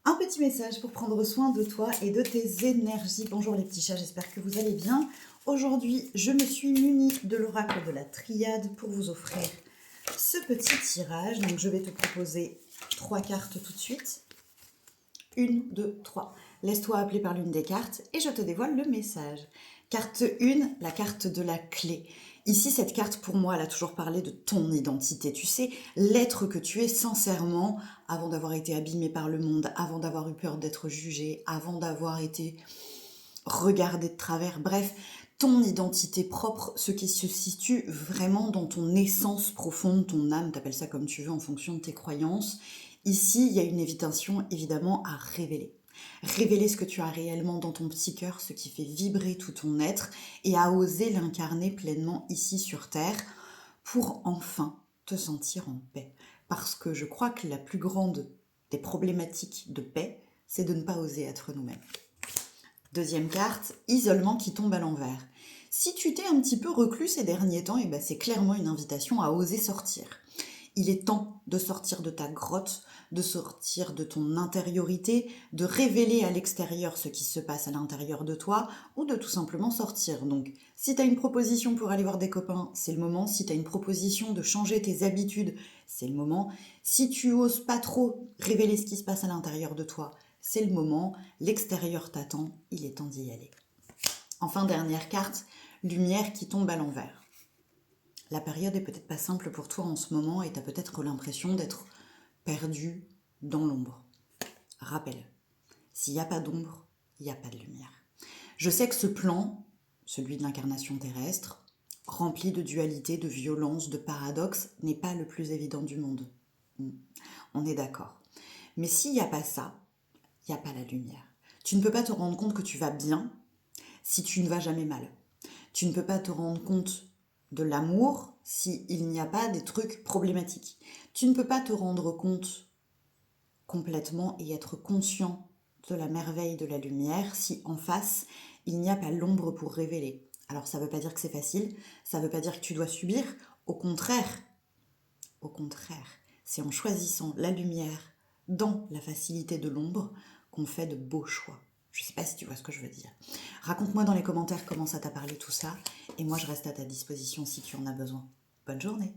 Un petit message pour prendre soin de toi et de tes énergies. Bonjour les petits chats, j'espère que vous allez bien. Aujourd'hui, je me suis munie de l'oracle de la Triade pour vous offrir ce petit tirage. Donc je vais te proposer 3 cartes tout de suite. 1, 2, 3. Laisse-toi appeler par l'une des cartes et je te dévoile le message. Carte 1, la carte de la clé. Ici, cette carte, pour moi, elle a toujours parlé de ton identité. Tu sais, l'être que tu es sincèrement, avant d'avoir été abîmé par le monde, avant d'avoir eu peur d'être jugé, avant d'avoir été regardé de travers. Bref, ton identité propre, ce qui se situe vraiment dans ton essence profonde, ton âme, t'appelles ça comme tu veux en fonction de tes croyances. Ici, il y a une invitation évidemment à révéler. Révéler ce que tu as réellement dans ton petit cœur, ce qui fait vibrer tout ton être, et à oser l'incarner pleinement ici sur Terre pour enfin te sentir en paix. Parce que je crois que la plus grande des problématiques de paix, c'est de ne pas oser être nous-mêmes. Deuxième carte, isolement qui tombe à l'envers. Si tu t'es un petit peu reclus ces derniers temps, c'est clairement une invitation à oser sortir. Il est temps de sortir de ta grotte, de sortir de ton intériorité, de révéler à l'extérieur ce qui se passe à l'intérieur de toi ou de tout simplement sortir. Donc, si tu as une proposition pour aller voir des copains, c'est le moment. Si tu as une proposition de changer tes habitudes, c'est le moment. Si tu oses pas trop révéler ce qui se passe à l'intérieur de toi, c'est le moment. L'extérieur t'attend, il est temps d'y aller. Enfin, dernière carte, lumière qui tombe à l'envers. La période est peut-être pas simple pour toi en ce moment et tu as peut-être l'impression d'être perdu dans l'ombre. Rappel, s'il n'y a pas d'ombre, il n'y a pas de lumière. Je sais que ce plan, celui de l'incarnation terrestre, rempli de dualité, de violence, de paradoxes, n'est pas le plus évident du monde. On est d'accord. Mais s'il n'y a pas ça, il n'y a pas la lumière. Tu ne peux pas te rendre compte que tu vas bien si tu ne vas jamais mal. Tu ne peux pas te rendre compte de l'amour s'il n'y a pas des trucs problématiques. Tu ne peux pas te rendre compte complètement et être conscient de la merveille de la lumière si en face, il n'y a pas l'ombre pour révéler. Alors ça ne veut pas dire que c'est facile, ça ne veut pas dire que tu dois subir, au contraire, c'est en choisissant la lumière dans la facilité de l'ombre qu'on fait de beaux choix. Je ne sais pas si tu vois ce que je veux dire. Raconte-moi dans les commentaires comment ça t'a parlé tout ça, et moi je reste à ta disposition si tu en as besoin. Bonne journée!